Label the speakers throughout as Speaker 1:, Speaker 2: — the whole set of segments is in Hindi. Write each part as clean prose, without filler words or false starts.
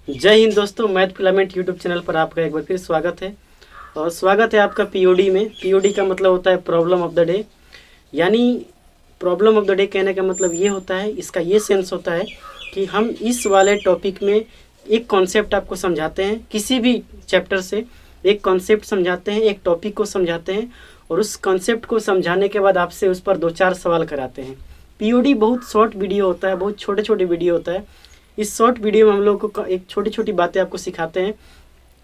Speaker 1: जय हिंद दोस्तों, मैथ फिलामेंट यूट्यूब चैनल पर आपका एक बार फिर स्वागत है। और स्वागत है आपका पीओडी में। पीओडी का मतलब होता है प्रॉब्लम ऑफ द डे। यानी प्रॉब्लम ऑफ द डे कहने का मतलब ये होता है, इसका ये सेंस होता है कि हम इस वाले टॉपिक में एक कॉन्सेप्ट आपको समझाते हैं, किसी भी चैप्टर से एक कॉन्सेप्ट समझाते हैं, एक टॉपिक को समझाते हैं और उस कॉन्सेप्ट को समझाने के बाद आपसे उस पर 2-4 सवाल कराते हैं। पीओडी बहुत शॉर्ट वीडियो होता है, बहुत छोटे छोटे वीडियो होता है। इस शॉर्ट वीडियो में हम लोग को एक छोटी छोटी बातें आपको सिखाते हैं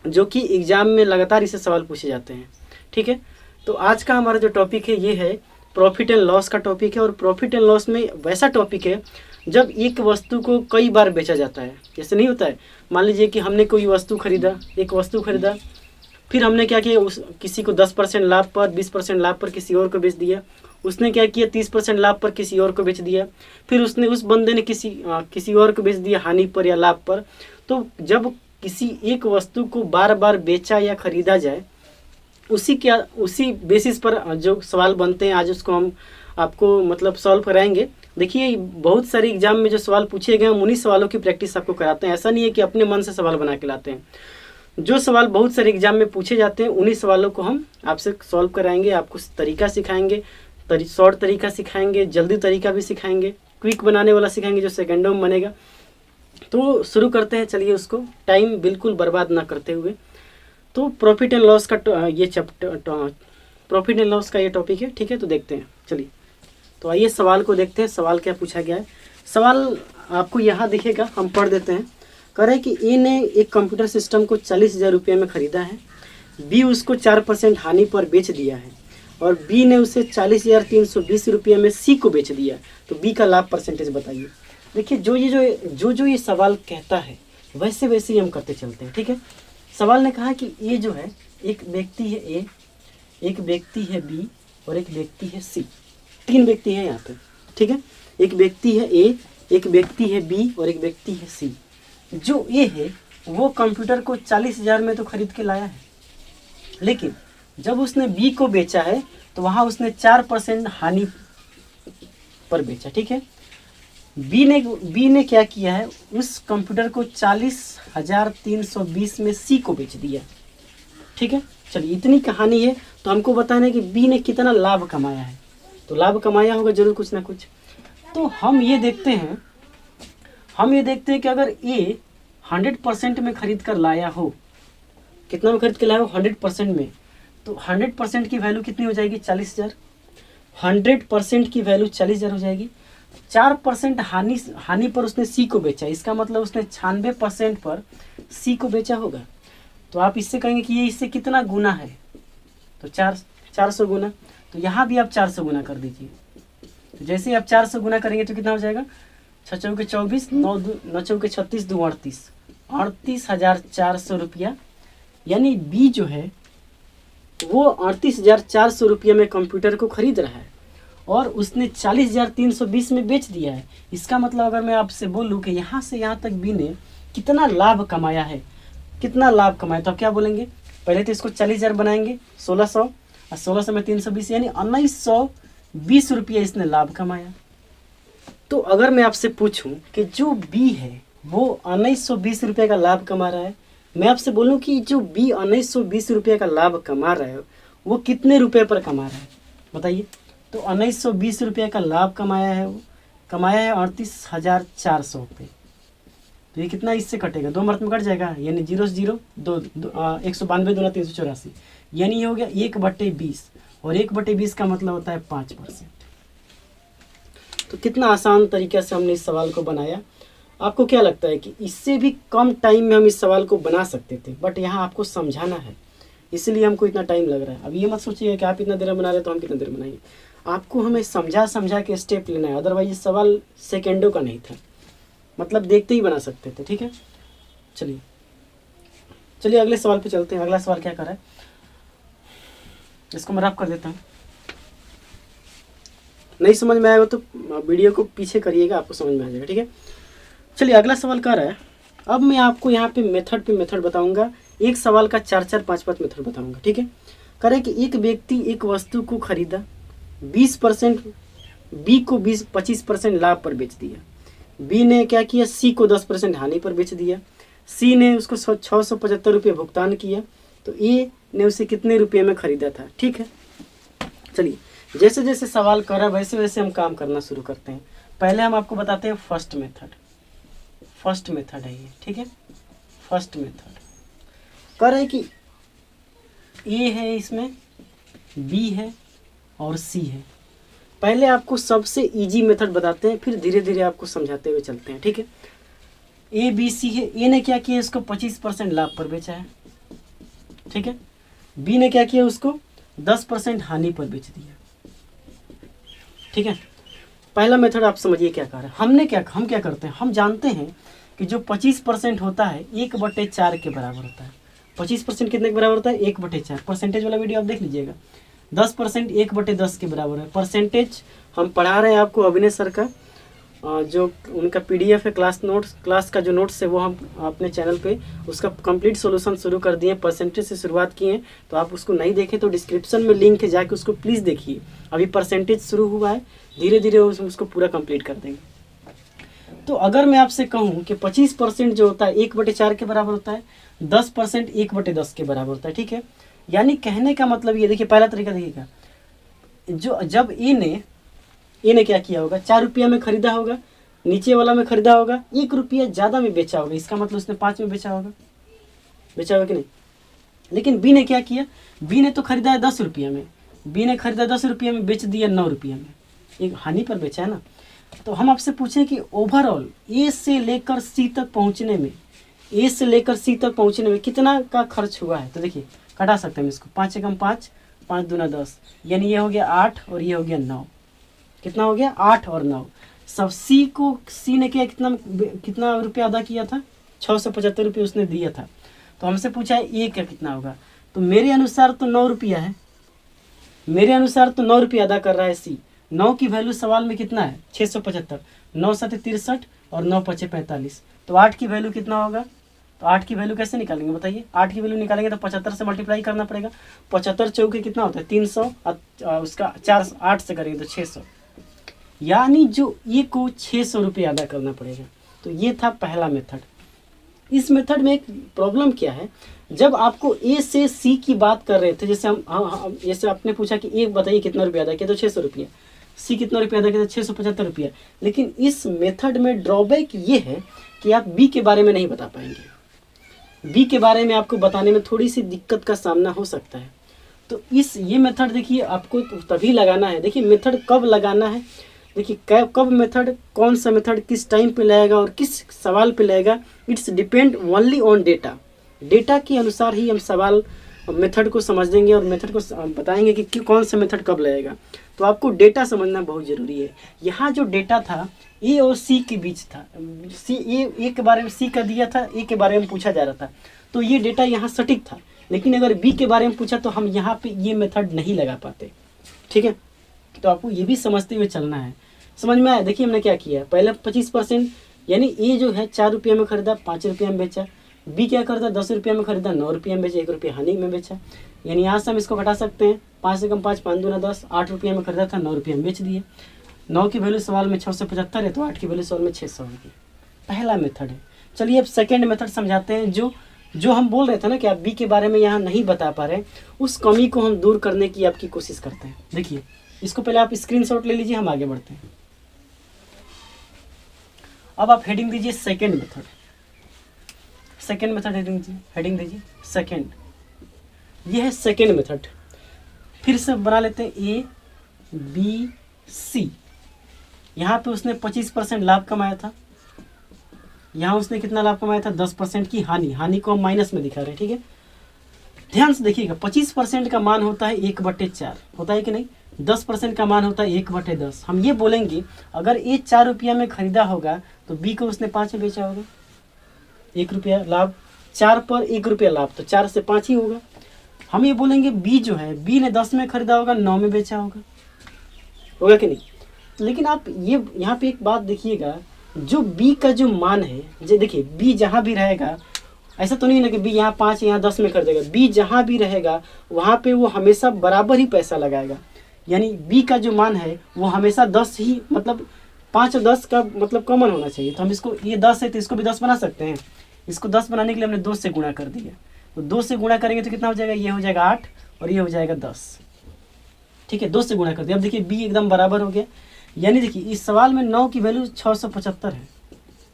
Speaker 1: जो कि एग्जाम में लगातार इससे सवाल पूछे जाते हैं। ठीक है, तो आज का हमारा जो टॉपिक है ये है प्रॉफिट एंड लॉस का टॉपिक है। और प्रॉफिट एंड लॉस में वैसा टॉपिक है जब एक वस्तु को कई बार बेचा जाता है। जैसे नहीं होता है, मान लीजिए कि हमने कोई वस्तु खरीदा, एक वस्तु खरीदा, फिर हमने क्या किया, उस किसी को 10% लाभ पर, 20% लाभ पर किसी और को बेच दिया। उसने क्या किया, 30% लाभ पर किसी और को बेच दिया। फिर उसने उस बंदे ने किसी और को बेच दिया हानि पर या लाभ पर। तो जब किसी एक वस्तु को बार बार बेचा या खरीदा जाए, उसी बेसिस पर जो सवाल बनते हैं आज उसको हम आपको मतलब सॉल्व कराएंगे। देखिए, बहुत सारे एग्जाम में जो सवाल पूछे गए हम उन्हीं सवालों की प्रैक्टिस आपको कराते हैं। ऐसा नहीं है कि अपने मन से सवाल बना के लाते हैं। जो सवाल बहुत सारे एग्जाम में पूछे जाते हैं उन्हीं सवालों को हम आपसे सॉल्व कराएंगे। आपको तरीका सिखाएंगे, शॉर्ट तरीका सिखाएंगे, जल्दी तरीका भी सिखाएंगे, क्विक बनाने वाला सिखाएंगे जो सेकंडों में बनेगा। तो शुरू करते हैं, चलिए उसको टाइम बिल्कुल बर्बाद ना करते हुए। तो प्रॉफिट एंड लॉस का ये चैप्टर, प्रॉफिट एंड लॉस का ये टॉपिक है। ठीक है, तो देखते हैं, चलिए। तो आइए सवाल को देखते हैं, सवाल क्या पूछा गया है। सवाल आपको यहाँ दिखेगा, हम पढ़ देते हैं। कह रहे हैं कि ए ने एक कंप्यूटर सिस्टम को 40,000 रुपये में ख़रीदा है, बी उसको 4% हानि पर बेच दिया है और बी ने उसे 40,320 रुपये में सी को बेच दिया। तो बी का लाभ परसेंटेज बताइए। देखिए, जो ये सवाल कहता है वैसे वैसे ही हम करते चलते हैं। ठीक है, सवाल ने कहा कि ये जो है, एक व्यक्ति है ए, एक व्यक्ति है बी और एक व्यक्ति है सी। 3 व्यक्ति हैं यहाँ पे। ठीक है, एक व्यक्ति है ए, एक व्यक्ति है बी और एक व्यक्ति है सी। जो ए है वो कंप्यूटर को 40,000 में तो खरीद के लाया है, लेकिन जब उसने बी को बेचा है तो वहाँ उसने 4% हानि पर बेचा। ठीक है, बी ने क्या किया है, उस कंप्यूटर को 40,320 में सी को बेच दिया। ठीक है, चलिए इतनी कहानी है। तो हमको बताना है कि बी ने कितना लाभ कमाया है। तो लाभ कमाया होगा जरूर कुछ ना कुछ। तो हम ये देखते हैं कि अगर ए 100% में खरीद कर लाया हो, कितना में खरीद कर लाया हो, 100% में, तो 100% की वैल्यू कितनी हो जाएगी, 40,000। 100% की वैल्यू 40,000 हो जाएगी। 4% हानि पर उसने सी को बेचा, इसका मतलब उसने 96% पर सी को बेचा होगा। तो आप इससे कहेंगे कि ये इससे कितना गुना है, तो 400 गुना। तो यहाँ भी आप 400 गुना कर दीजिए। तो जैसे आप 400 गुना करेंगे तो कितना हो जाएगा, 6 चौके 24, 9 चौके 36, 2 38, 38,400 रुपया। यानी बी जो है वो 38,400 रुपये में कंप्यूटर को खरीद रहा है और उसने 40,320 में बेच दिया है। इसका मतलब अगर मैं आपसे बोलूँ कि यहाँ से यहाँ तक बी ने कितना लाभ कमाया है, कितना लाभ कमाया, तो आप क्या बोलेंगे, पहले तो इसको 40,000 बनाएंगे, 1600 और 1600 में 320, यानी 1920 रुपये इसने लाभ कमाया। तो अगर मैं आपसे पूछूं कि जो बी है वो 1920 रुपये का लाभ कमा रहा है, मैं आपसे बोलूं कि जो बी 1920 रुपये का लाभ कमा रहा है वो कितने रुपए पर कमा रहा है, बताइए। तो 1920 रुपये का लाभ कमाया है, वो कमाया है 38,400 रुपये। तो ये कितना इससे कटेगा, 2 मर्त में कट जाएगा, यानी 0 से 0 2, 192 दूना 384, यानी ये हो गया 1/20 और 1/20 का मतलब होता है 5%। तो कितना आसान तरीके से हमने इस सवाल को बनाया। आपको क्या लगता है कि इससे भी कम टाइम में हम इस सवाल को बना सकते थे, बट यहाँ आपको समझाना है, इसलिए हमको इतना टाइम लग रहा है। अब ये मत सोचिए कि आप इतना देर में बना रहे तो हम कितना देर बनाएंगे। आपको हमें समझा के स्टेप लेना है, अदरवाइज ये सवाल सेकेंडों का नहीं था, मतलब देखते ही बना सकते थे। ठीक है, चलिए अगले सवाल पे चलते हैं। अगला सवाल क्या कर रहा है, इसको मैं रफ कर देता हूँ। नहीं समझ में आएगा तो वीडियो को पीछे करिएगा, आपको समझ में आ जाएगा। ठीक है, चलिए अगला सवाल कह रहा है। अब मैं आपको यहाँ पे मेथड बताऊंगा, एक सवाल का 4-4 5-5 मेथड बताऊंगा। ठीक है, कह रहे कि एक व्यक्ति एक वस्तु को खरीदा, 20% बी को 25% लाभ पर बेच दिया। बी ने क्या किया, सी को 10% हानि पर बेच दिया। सी ने उसको 675 रुपये भुगतान किया, तो ए ने उसे कितने रुपये में खरीदा था। ठीक है, चलिए जैसे जैसे सवाल कर रहा वैसे वैसे हम काम करना शुरू करते हैं। पहले हम आपको बताते हैं फर्स्ट मेथड है ये। ठीक है, फर्स्ट मेथड कर रहे कि ए है, इसमें बी है और सी है। पहले आपको सबसे इजी मेथड बताते हैं, फिर धीरे धीरे आपको समझाते हुए चलते हैं। ठीक है, ए बी सी है। ए ने क्या किया, इसको 25% लाभ पर बेचा है। ठीक है, बी ने क्या किया, उसको 10% हानि पर बेच दिया। ठीक है, पहला मेथड आप समझिए क्या कर रहे हैं। हम क्या करते हैं, हम जानते हैं कि जो 25% होता है 1/4 के बराबर होता है। 25% कितने के बराबर होता है, 1/4। परसेंटेज वाला वीडियो आप देख लीजिएगा। 10% 1/10 के बराबर है। परसेंटेज हम पढ़ा रहे हैं आपको अभिनय सर का, जो उनका PDF है, क्लास का जो नोट्स है वो हम अपने चैनल पे उसका कंप्लीट सॉल्यूशन शुरू कर दिए। परसेंटेज से शुरुआत किए हैं, तो आप उसको नहीं देखें तो डिस्क्रिप्शन में लिंक है, जाके उसको प्लीज़ देखिए। अभी परसेंटेज शुरू हुआ है, धीरे धीरे उसको पूरा कंप्लीट कर देंगे। तो अगर मैं आपसे कहूँ कि 25% जो होता है 1/4 के बराबर होता है, 10% 1/10 के बराबर होता है। ठीक है, यानी कहने का मतलब ये, देखिए पहला तरीका देखिएगा, जो जब ए ने क्या किया होगा, 4 रुपया में खरीदा होगा, नीचे वाला में खरीदा होगा, 1 रुपया ज़्यादा में बेचा होगा, इसका मतलब उसने 5 में बेचा होगा कि नहीं। लेकिन बी ने क्या किया, बी ने तो खरीदा है 10 रुपया में, बी ने खरीदा 10 रुपया में, बेच दिया 9 रुपया में, एक हानि पर बेचा है ना। तो हम आपसे पूछें कि ओवरऑल ए से लेकर सी तक पहुँचने में कितना का खर्च हुआ है। तो देखिए कटा सकते हैं इसको, 5 एकम 5, 5 दूना 10, यानी ये हो गया 8 और ये हो गया 9। कितना हो गया, 8 और 9। सब सी ने क्या कितना रुपया अदा किया था, 675 रुपये उसने दिया था। तो हमसे पूछा है ए का कितना होगा, तो मेरे अनुसार तो 9 रुपया है, 9 रुपया अदा कर रहा है सी। 9 की वैल्यू सवाल में कितना है, 675, 9 7 63 और 9 5 45। तो 8 की वैल्यू कितना होगा, तो 8 की वैल्यू कैसे निकालेंगे बताइए। 8 की वैल्यू निकालेंगे तो 75 से मल्टीप्लाई करना पड़ेगा। 75 चौके कितना होता है, 300, उसका 4 8 से करेंगे तो 600, यानी जो ए को 600 रुपये अदा करना पड़ेगा। तो ये था पहला मेथड। इस मेथड में एक प्रॉब्लम क्या है, जब आपको ए से सी की बात कर रहे थे, जैसे जैसे आपने पूछा कि ए बताइए कितना रुपया अदा किया, तो 600 रुपया, सी कितना रुपया अदा किया, तो 675 रुपया। लेकिन इस मेथड में ड्रॉबैक ये है कि आप बी के बारे में नहीं बता पाएंगे। बी के बारे में आपको बताने में थोड़ी सी दिक्कत का सामना हो सकता है। तो ये मेथड देखिए आपको तभी लगाना है। देखिए मेथड कब लगाना है, देखिए कब मेथड, कौन सा मेथड किस टाइम पे लगेगा और किस सवाल पे लगेगा, it's depend only on data के अनुसार ही हम सवाल मेथड को समझ देंगे और मेथड को बताएंगे कि कौन सा मेथड कब लगेगा। तो आपको डेटा समझना बहुत ज़रूरी है। यहाँ जो डेटा था ए और सी के बीच था, ए के बारे में सी का दिया था, ए के बारे में पूछा जा रहा था, तो ये डेटा यहाँ सटीक था। लेकिन अगर बी के बारे में पूछा तो हम यहाँ पे ये मेथड नहीं लगा पाते। ठीक है, तो आपको ये भी समझते हुए चलना है। समझ में आया। देखिए हमने क्या किया, पहले 25% यानी ए जो है 4 रुपये में खरीदा, 5 रुपये में बेचा। बी क्या करता, 10 रुपये में खरीदा, 9 रुपये में बेचा, 1 रुपये हानि में बेचा। यानी यहाँ से हम इसको घटा सकते हैं, 5 से कम 5, 5 दूना 10, 8 रुपये में खरीदा था, 9 रुपये में बेच दिए। 9 की वैल्यू सवाल में 675 है, तो 8 की वैल्यू सवाल में 600 होगी। पहला मेथड है। चलिए अब सेकेंड मेथड समझाते हैं। जो हम बोल रहे थे ना कि आप बी के बारे में यहाँ नहीं बता पा रहे, उस कमी को हम दूर करने की आपकी कोशिश करते हैं। देखिए इसको पहले आप स्क्रीनशॉट ले लीजिए, हम आगे बढ़ते हैं। अब आप हेडिंग दीजिए सेकेंड मेथड हेडिंग दीजिए सेकेंड। ये है सेकेंड मेथड। फिर से बना लेते हैं ए बी सी। यहाँ पे उसने 25% लाभ कमाया था, यहाँ उसने कितना लाभ कमाया था, 10% की हानि को हम माइनस में दिखा रहे हैं। ठीक है, ध्यान से देखिएगा, 25% का मान होता है 1/4, होता है कि नहीं। 10% का मान होता है 1/10। हम ये बोलेंगे अगर ए 4 रुपया में खरीदा होगा तो बी को उसने 5 में बेचा होगा, 1 रुपया लाभ, 4 पर 1 रुपया लाभ, तो 4 से 5 ही होगा। हम ये बोलेंगे बी जो है, बी ने 10 में खरीदा होगा, 9 में बेचा होगा कि नहीं। लेकिन आप ये यहाँ पे एक बात देखिएगा, जो बी का जो मान है, जो देखिए बी जहाँ भी रहेगा, ऐसा तो नहीं ना कि बी यहाँ 5 यहाँ 10 में कर देगा। बी जहाँ भी रहेगा वहाँ पे वो हमेशा बराबर ही पैसा लगाएगा। यानी बी का जो मान है वो हमेशा 10 ही, मतलब 5 और 10 का मतलब कॉमन होना चाहिए। तो हम इसको, ये 10 है तो इसको भी 10 बना सकते हैं, इसको 10 बनाने के लिए हमने 2 से गुणा कर दिया, तो 2 से गुणा करेंगे तो कितना हो जाएगा, ये हो जाएगा 8 और ये हो जाएगा 10। ठीक है, 2 से गुणा कर दिया। अब देखिए बी एकदम बराबर हो गया, यानी देखिए इस सवाल में 9 की वैल्यू 675 है,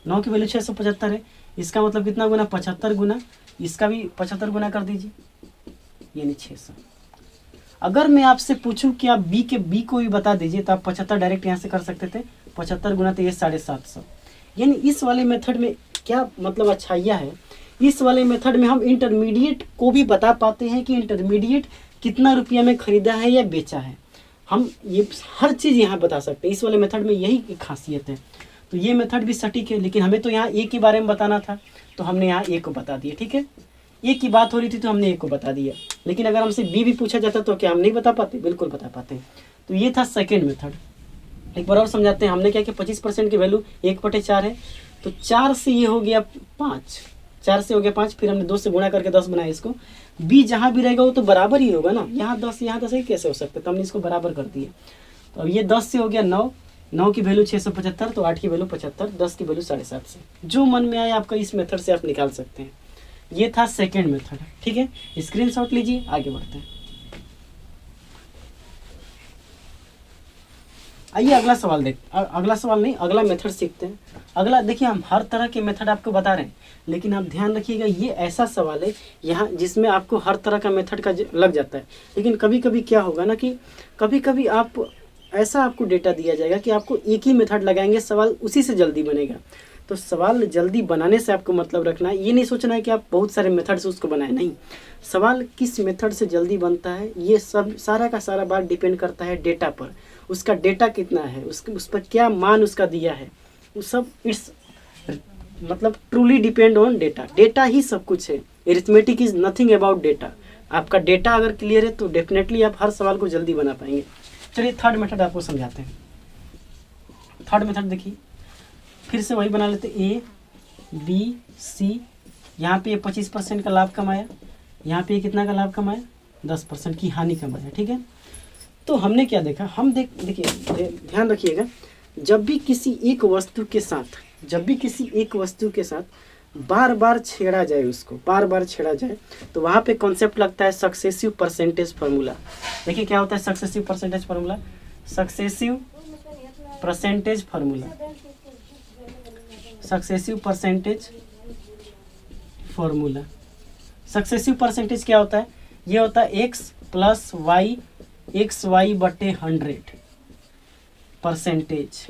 Speaker 1: 9 की वैल्यू 675 है, इसका मतलब कितना गुना, 75 गुना, इसका भी 75 गुना कर दीजिए, यानी 600। अगर मैं आपसे पूछूं कि आप बी को भी बता दीजिए तो आप 75 डायरेक्ट यहाँ से कर सकते थे, 75 गुना तो ये 750। यानी इस वाले मेथड में क्या मतलब अच्छाइयाँ है, इस वाले मेथड में हम इंटरमीडिएट को भी बता पाते हैं कि इंटरमीडिएट कितना रुपया में खरीदा है या बेचा है, हम ये हर चीज़ यहाँ बता सकते हैं। इस वाले मेथड में यही एक खासियत है। तो ये मेथड भी सटीक है, लेकिन हमें तो यहाँ ए के बारे में बताना था तो हमने यहाँ ए को बता दिया। ठीक है, ए की बात हो रही थी तो हमने ए को बता दिया, लेकिन अगर हमसे बी भी पूछा जाता तो क्या हम नहीं बता पाते, बिल्कुल बता पाते। तो ये था सेकेंड मेथड। एक बार और समझाते हैं। हमने क्या किया, 25% की वैल्यू 1/4 है, तो 4 से ये हो गया 5, 4 से हो गया 5, फिर हमने 2 से गुणा करके 10 बनाया इसको। बी जहाँ भी रहेगा वो तो बराबर ही होगा ना, यहाँ 10 यहाँ 10 कैसे हो सकता है, तो हमने इसको बराबर कर दिया। तो अब ये 10 से हो गया 9, 9 की वैल्यू 675, तो 8 की वैल्यू 75, 10 की वैल्यू 750। जो मन में आए आपका इस मेथड से आप निकाल सकते हैं। ये था सेकेंड मेथड। ठीक है, स्क्रीनशॉट लीजिए, आगे बढ़ते हैं। आइए अगला सवाल अगला सवाल नहीं, अगला मेथड सीखते हैं। अगला देखिए, हम हर तरह के मेथड आपको बता रहे हैं, लेकिन आप ध्यान रखिएगा ये ऐसा सवाल है यहाँ जिसमें आपको हर तरह का मेथड का लग जाता है। लेकिन कभी कभी क्या होगा ना कि कभी कभी ऐसा आपको डेटा दिया जाएगा कि आपको एक ही मेथड लगाएंगे, सवाल उसी से जल्दी बनेगा। तो सवाल जल्दी बनाने से आपको मतलब रखना है, ये नहीं सोचना है कि आप बहुत सारे मेथड से उसको बनाएं, नहीं। सवाल किस मेथड से जल्दी बनता है ये सब सारा का सारा बात डिपेंड करता है डेटा पर, उसका डेटा कितना है, उस पर क्या मान उसका दिया है, वो सब इट्स मतलब truly depend on data. Data ही सब कुछ है, arithmetic is nothing about data. आपका डेटा अगर क्लियर है तो डेफिनेटली आप हर सवाल को जल्दी बना पाएंगे। चलिए थर्ड मेथड आपको समझाते हैं। थर्ड मेथड देखिए, फिर से वही बना लेते, ए बी सी। यहाँ पे 25% का लाभ कमाया, यहाँ पे कितना का लाभ कमाया, 10% की हानि कमाया। ठीक है, तो हमने क्या देखा, हम देखिए ध्यान रखिएगा, जब भी किसी एक वस्तु के साथ बार बार छेड़ा जाए, उसको बार बार छेड़ा जाए, तो वहाँ पे कॉन्सेप्ट लगता है सक्सेसिव परसेंटेज फार्मूला। देखिए क्या होता है successive percentage formula, successive percentage formula, successive percentage formula. Successive percentage क्या होता है, ये होता है x plus Y XY/100 percentage.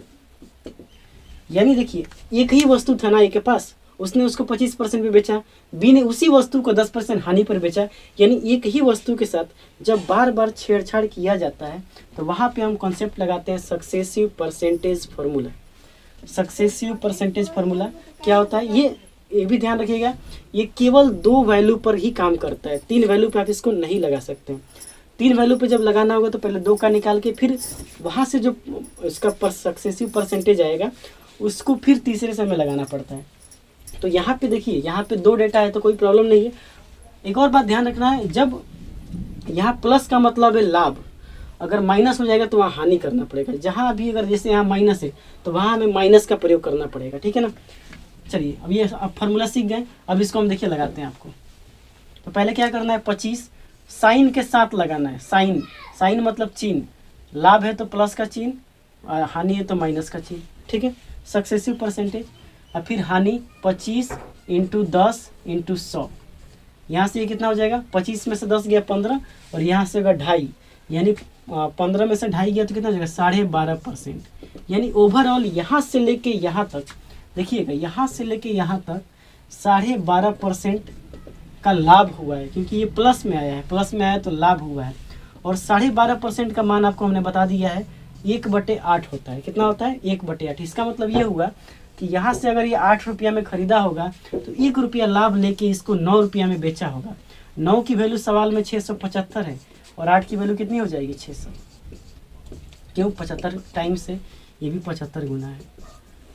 Speaker 1: यानी देखिए एक ही वस्तु था ना ए के पास, उसने उसको 25% पे बेचा, बी ने उसी वस्तु को 10% हानि पर बेचा। यानी एक ही वस्तु के साथ जब बार बार छेड़छाड़ किया जाता है तो वहाँ पे हम कॉन्सेप्ट लगाते हैं successive percentage formula. Successive percentage formula क्या होता है, ये भी ध्यान रखिएगा, ये केवल 2 वैल्यू पर ही काम करता है, 3 वैल्यू पे आप इसको नहीं लगा सकते। 3 वैल्यू पे जब लगाना होगा तो पहले 2 का निकाल के फिर वहाँ से जो इसका सक्सेसिव परसेंटेज आएगा उसको फिर तीसरे से हमें लगाना पड़ता है। तो यहाँ पे देखिए, यहाँ पे 2 डेटा है तो कोई प्रॉब्लम नहीं है। एक और बात ध्यान रखना है, जब यहाँ प्लस का मतलब है लाभ, अगर माइनस हो जाएगा तो वहाँ हानि करना पड़ेगा। जहाँ भी अगर जैसे यहाँ माइनस है तो वहाँ हमें माइनस का प्रयोग करना पड़ेगा। ठीक है ना, चलिए अब ये अब फार्मूला सीख गए, अब इसको हम देखिए लगाते हैं आपको। तो पहले क्या करना है, 25 साइन के साथ लगाना है, साइन मतलब चिन्ह, लाभ है तो प्लस का चिन्ह, हानि है तो माइनस का चिन्ह। ठीक है, सक्सेसिव परसेंटेज, और फिर हानि 25 × 10 × 100। यहाँ से ये कितना हो जाएगा, 25 में से 10 गया 15, और यहाँ से होगा 2.5, यानी 15 में से 2.5 गया तो कितना हो जाएगा 12.5%। यानी ओवरऑल यहाँ से लेके यहाँ तक देखिएगा, यहाँ से लेके यहाँ तक 12.5% का लाभ हुआ है, क्योंकि ये प्लस में आया है, प्लस में आया तो लाभ हुआ है। और 12.5% का मान आपको हमने बता दिया है 1/8 होता है। कितना होता है, 1/8। इसका मतलब ये हुआ कि यहाँ से अगर ये 8 रुपया में खरीदा होगा तो 1 रुपया लाभ लेके इसको 9 रुपया में बेचा होगा। 9 की वैल्यू सवाल में 675 है और 8 की वैल्यू कितनी हो जाएगी, 600। क्यों, 75 टाइम से ये भी 75 गुना है।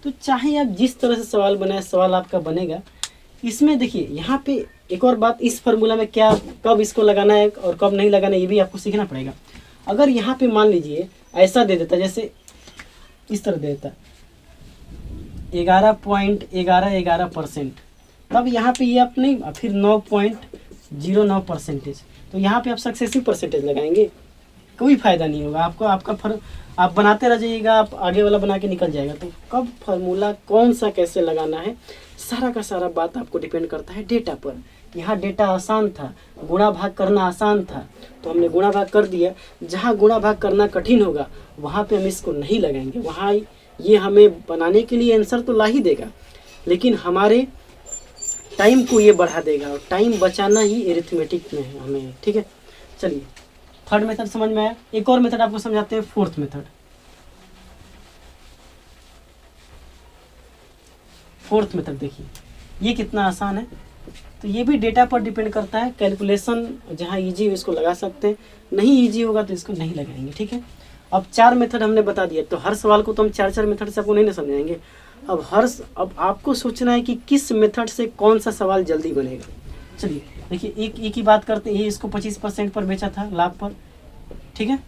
Speaker 1: तो चाहे आप जिस तरह से सवाल बनाए, सवाल आपका बनेगा। इसमें देखिए यहाँ पे एक और बात, इस फार्मूला में क्या कब इसको लगाना है और कब नहीं लगाना है ये भी आपको सीखना पड़ेगा। अगर यहाँ पे मान लीजिए ऐसा दे देता, जैसे इस तरह दे देता 11.11% तब यहाँ पे ये आप नहीं, फिर 9.09%, तो यहाँ पे आप सक्सेसिव परसेंटेज लगाएंगे, कोई फ़ायदा नहीं होगा आपको। आपका आप बनाते रह जाइएगा, आप आगे वाला बना के निकल जाएगा। तो कब फार्मूला कौन सा कैसे लगाना है, सारा का सारा बात आपको डिपेंड करता है डेटा पर। यहाँ डेटा आसान था, गुणा भाग करना आसान था, तो हमने गुणा भाग कर दिया। जहाँ गुणा भाग करना कठिन होगा वहाँ पे हम इसको नहीं लगाएंगे। वहाँ ये हमें बनाने के लिए आंसर तो ला ही देगा, लेकिन हमारे टाइम को ये बढ़ा देगा, और टाइम बचाना ही एरिथमेटिक में है हमें। ठीक है, चलिए थर्ड मेथड समझ में आया। एक और मेथड आपको समझाते हैं, फोर्थ मेथड। फोर्थ मेथड देखिए, ये कितना आसान है। तो ये भी डेटा पर डिपेंड करता है, कैलकुलेशन जहाँ इजी हो इसको लगा सकते हैं, नहीं इजी होगा तो इसको नहीं लगाएंगे। ठीक है, अब 4 मेथड हमने बता दिया, तो हर सवाल को तो हम 4 मेथड से आपको नहीं ना समझाएंगे। अब आपको सोचना है कि किस मेथड से कौन सा सवाल जल्दी बनेगा। चलिए देखिए, एक ही बात करते हैं। इसको 25% पर बेचा था, लाभ पर, ठीक है।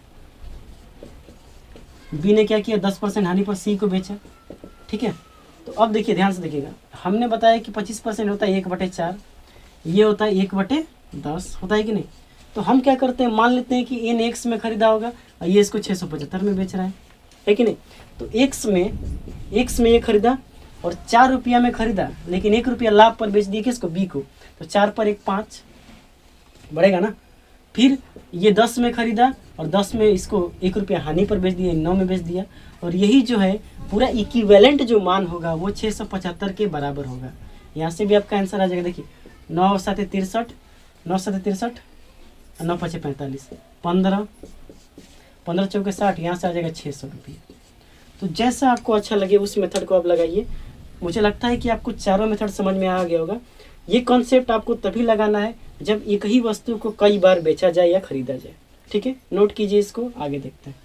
Speaker 1: बी ने क्या किया, 10% हानि पर सी को बेचा, ठीक है। तो अब देखिए, ध्यान से देखिएगा, हमने बताया कि 25% होता है 1/4, ये होता है 1/10, होता है कि नहीं। तो हम क्या करते हैं, मान लेते हैं कि इन एक्स में खरीदा होगा और ये इसको 675 में बेच रहा है कि नहीं। तो एक्स में ये खरीदा और 4 रुपया में खरीदा, लेकिन 1 रुपया लाभ पर बेच दिया किसको, बी को। तो 4 पर 1 5 बढ़ेगा ना। फिर ये 10 में खरीदा और 10 में इसको 1 रुपया हानि पर बेच दिया, 9 में बेच दिया, और यही जो है पूरा इक्विवेलेंट जो मान होगा वो 675 के बराबर होगा। यहाँ से भी आपका आंसर आ जाएगा। देखिए 9 7 63, 9 7 63, 9 5 45, 15 15 चौके 60, यहाँ से आ जाएगा 600 रुपये। तो जैसा आपको अच्छा लगे उस मेथड को आप लगाइए। मुझे लगता है कि आपको चारों मेथड समझ में आ गया होगा। ये कॉन्सेप्ट आपको तभी लगाना है जब एक ही वस्तु को कई बार बेचा जाए या खरीदा जाए। ठीक है, नोट कीजिए इसको, आगे देखते हैं।